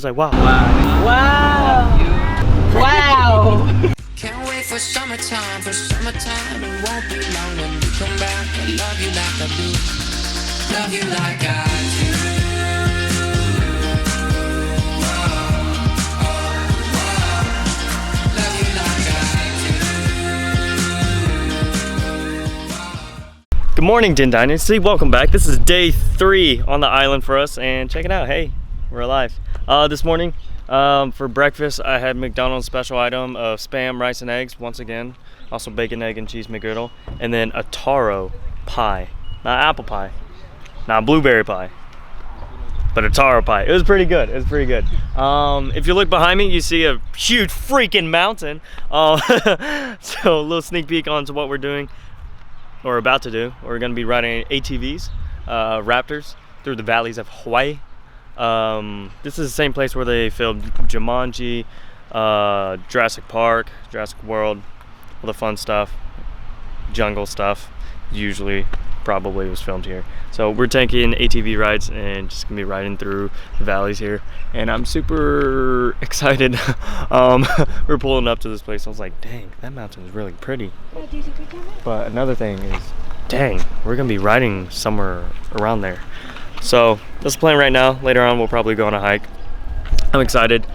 like, wow. Wow. Wow. Can't wait for summertime, it won't be long when you come back. I love you like I do, love you like I do. Love you like I do. Good morning, Din Dynasty. Welcome back. This is day 3 on the island for us, and check it out. Hey, we're alive. This morning, for breakfast, I had McDonald's special item of Spam, rice, and eggs, once again. Also bacon, egg, and cheese McGriddle. And then a taro pie. Not apple pie. Not blueberry pie. But a taro pie. It was pretty good. It was pretty good. If you look behind me, you see a huge freaking mountain. So a little sneak peek onto what we're doing, or about to do. We're going to be riding ATVs, Raptors, through the valleys of Hawaii. This is the same place where they filmed Jumanji, Jurassic Park, Jurassic World, all the fun stuff, jungle stuff, usually probably was filmed here. So we're taking ATV rides and just gonna be riding through the valleys here, and I'm super excited. We're pulling up to this place. I was like, dang, that mountain is really pretty. But another thing is, dang, we're gonna be riding somewhere around there. So that's the plan right now. Later on, we'll probably go on a hike. I'm excited.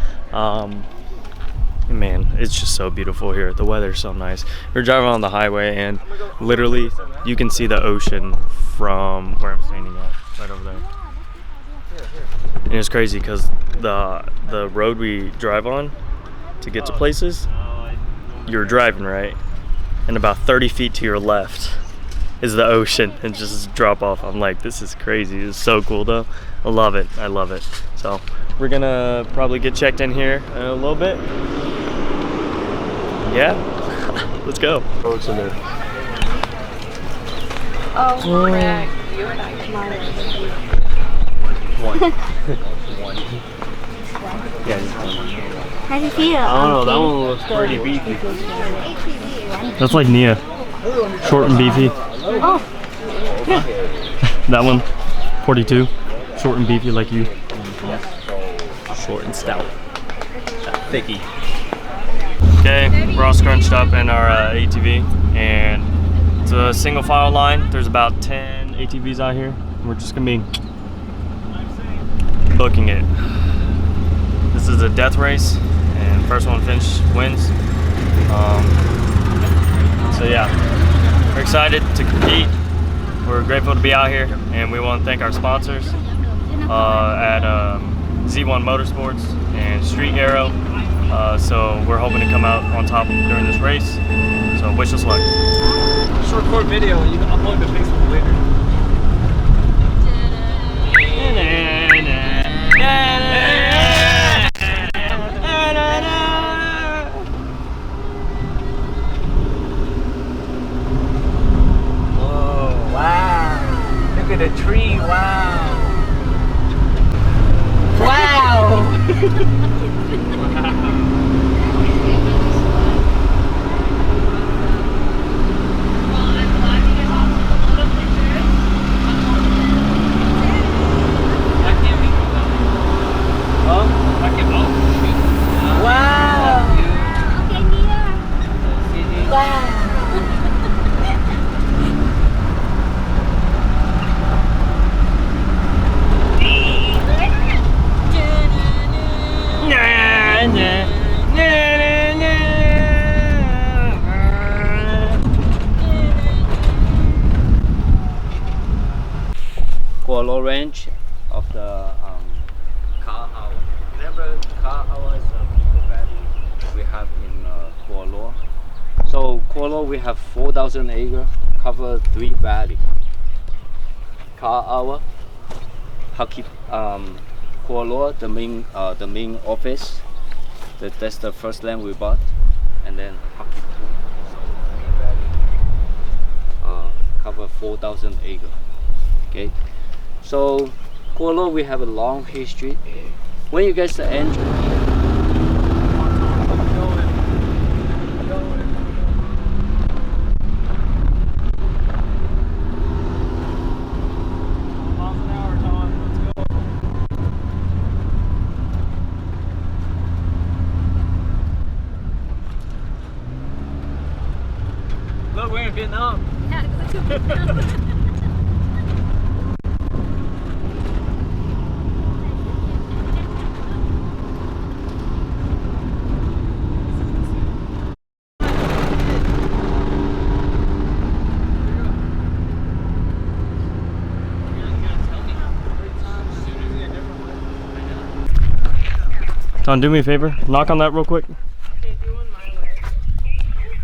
Man, it's just so beautiful here. The weather's so nice. We're driving on the highway, and literally, you can see the ocean from where I'm standing at, right over there. And it's crazy because the road we drive on to get to places, you're driving right, and about 30 feet to your left is the ocean, and just drop off. I'm like, this is crazy. It's so cool though. I love it. I love it. So we're gonna probably get checked in here in a little bit. Yeah. Let's go. Oh, it's in there. Oh, Greg, you're not smiling. One. Yeah. How do you feel? I don't know, that one looks pretty beefy. That's like Nia. Short and beefy. Oh. That one, 42. Short and beefy like you. Short and stout. Thicky. Okay, we're all scrunched up in our ATV, and it's a single file line. There's about 10 ATVs out here. We're just gonna be booking it. This is a death race, and first one to finish wins. So yeah, we're excited to compete. We're grateful to be out here, and we want to thank our sponsors at Z1 Motorsports and Street Arrow. So we're hoping to come out on top during this race. So wish us luck. Just record video and you can upload to Facebook later. Whoa, wow. Look at the tree, wow. Wow. Kuala range of the Ka'awa. Remember, Ka'awa is a big valley we have in Kuala. So Kuala, we have 4,000 acres, cover 3 valleys. Ka'awa, Haki, Kuala, the main office. That's the first land we bought, and then Haki, so 3 valleys, cover 4,000 acres. Okay. So, Kuala, we have a long history. When you get the engine, Don, do me a favor. Knock on that real quick.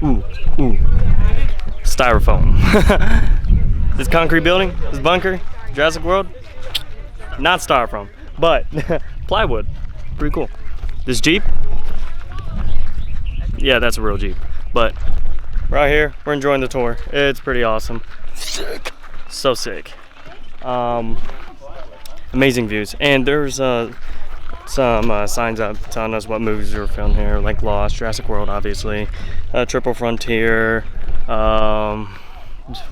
Ooh, ooh. Styrofoam. This concrete building, this bunker, Jurassic World, not styrofoam, but plywood. Pretty cool. This Jeep, yeah, that's a real Jeep. But we're out here, we're enjoying the tour. It's pretty awesome. Sick. So sick. Amazing views. And there's some signs up telling us what movies were filmed here, like Lost, Jurassic World, obviously, Triple Frontier,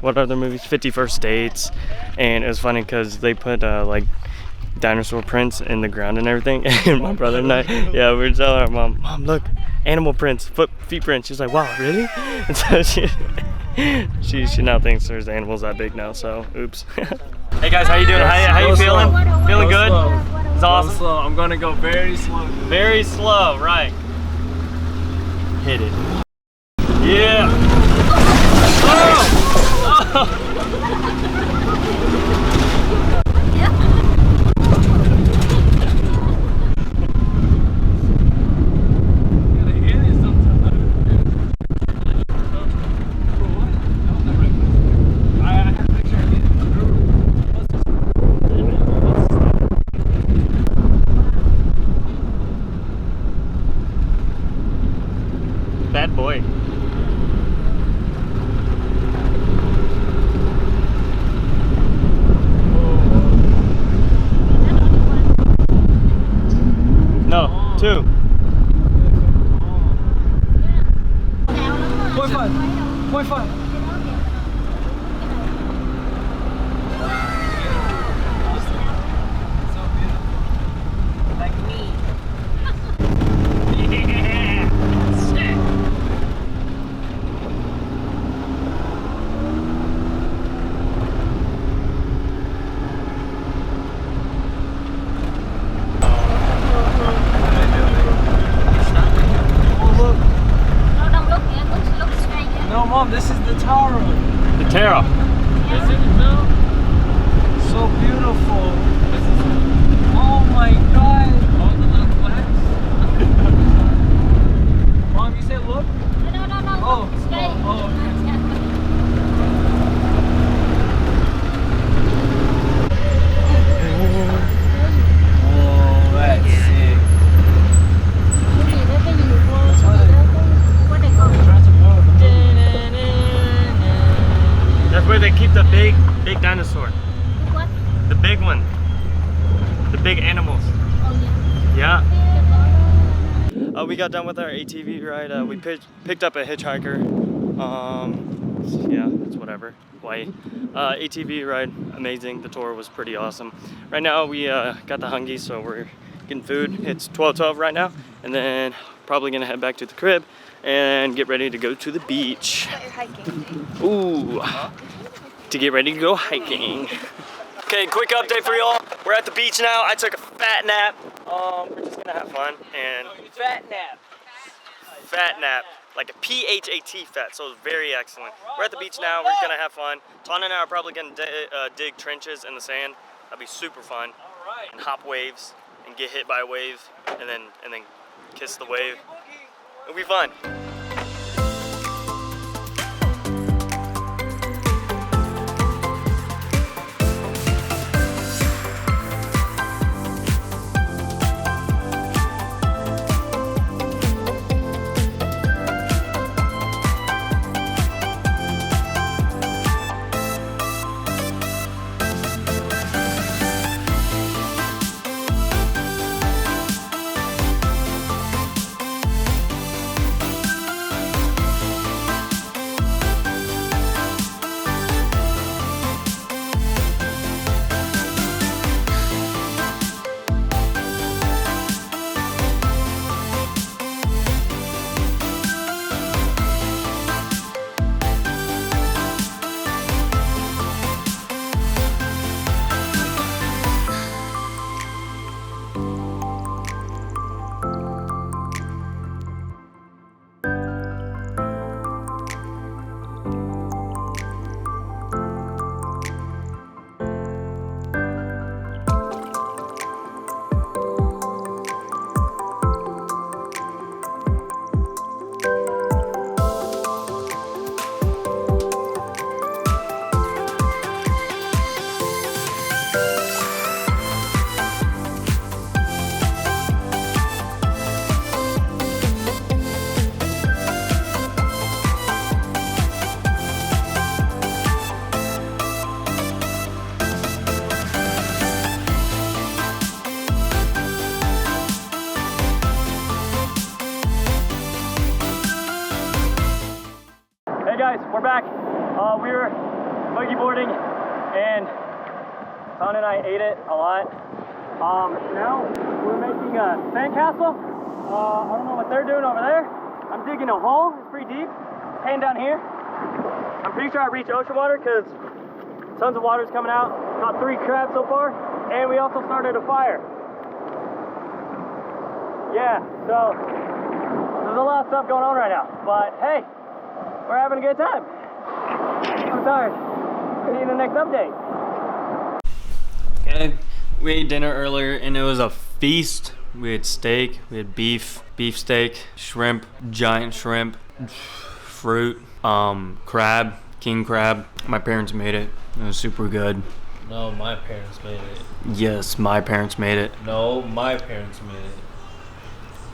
what other movies? 51st Dates. And it was funny because they put like dinosaur prints in the ground and everything. And my brother and I, yeah, we were telling our mom, look, animal prints, feet prints. She's like, wow, really? And so she now thinks there's animals that big now. So oops. Hey guys, how you doing? How you feeling? Feeling good? It's awesome. Slow. I'm gonna go very slow. Very slow, right? Hit it. Yeah. Oh! Bad boy. No, two. Point five. Point five. No, Mom, this is the Tara. The Terra. Is it? No. So beautiful. Oh my God. All the little flags. Mom, you said look? No. Oh. Stay. Oh, okay. Oh, that's sick. That's where they keep the big dinosaur. What? The big one. The big animals. Oh Yeah. We got done with our ATV ride. We picked up a hitchhiker. Yeah, it's whatever. Hawaii. ATV ride, amazing. The tour was pretty awesome. Right now we got the hungies, so we're getting food. It's 12:12 right now, and then probably gonna head back to the crib and get ready to go to the beach. Ooh, to get ready to go hiking. Okay, quick update for y'all. We're at the beach now. I took a fat nap. We're just gonna have fun and Fat nap. fat nap, like a PHAT fat, so it's very excellent. We're at the beach now. We're gonna have fun. Tana and I are probably gonna dig trenches in the sand. That'd be super fun. And hop waves and get hit by a wave and then kiss the wave. It'll be fun. we're back. We were buggy boarding and Ton and I ate it a lot. Now we're making a sandcastle. I don't know what they're doing over there. I'm digging a hole, it's pretty deep. Paying down here. I'm pretty sure I reached ocean water because tons of water is coming out. Caught 3 crabs so far. And we also started a fire. Yeah, so there's a lot of stuff going on right now. But hey, we're having a good time. I'm tired. See you in the next update. Okay, we ate dinner earlier and it was a feast. We had steak, we had beef steak, shrimp, giant shrimp, fruit, crab, king crab. My parents made it. It was super good. No, my parents made it. Yes, my parents made it. No, my parents made it.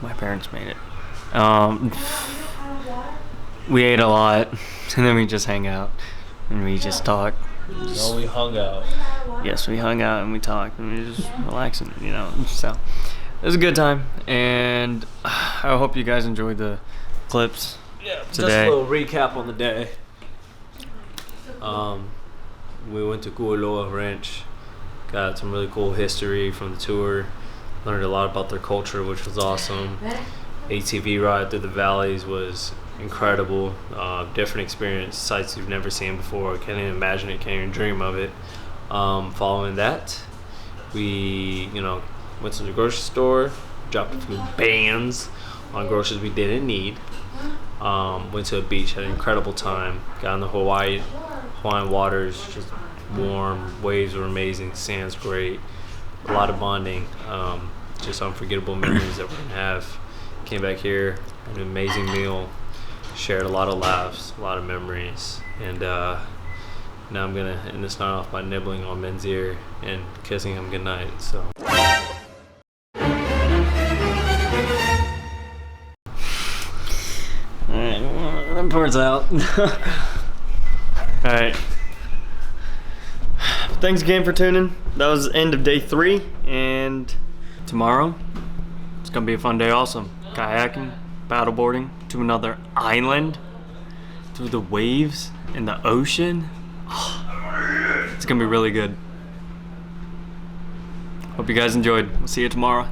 My parents made it. We ate a lot and then we just hang out and we just talk. No, we hung out. Yes, we hung out and we talked and we were just relaxing, you know. So it was a good time, and I hope you guys enjoyed the clips. Yeah, today. just a little recap on the day. We went to Kualoa Ranch, got some really cool history from the tour, learned a lot about their culture, which was awesome. ATV ride through the valleys was incredible. Different experience, sights you've never seen before. Can't even imagine it, can't even dream of it. Following that, we went to the grocery store, dropped a few bands on groceries we didn't need. Went to a beach, had an incredible time. Got in the Hawaiian waters, just warm, waves were amazing, sand's great, a lot of bonding, just unforgettable memories that we're gonna have. Came back here, had an amazing meal, shared a lot of laughs, a lot of memories, and now I'm gonna end this night off by nibbling on Men's ear and kissing him goodnight. So. Alright, that part's out. Alright. Thanks again for tuning. That was the end of day 3, and tomorrow it's gonna be a fun day also. Kayaking, paddleboarding to another island, through the waves in the ocean. It's gonna be really good. Hope you guys enjoyed. We'll see you tomorrow.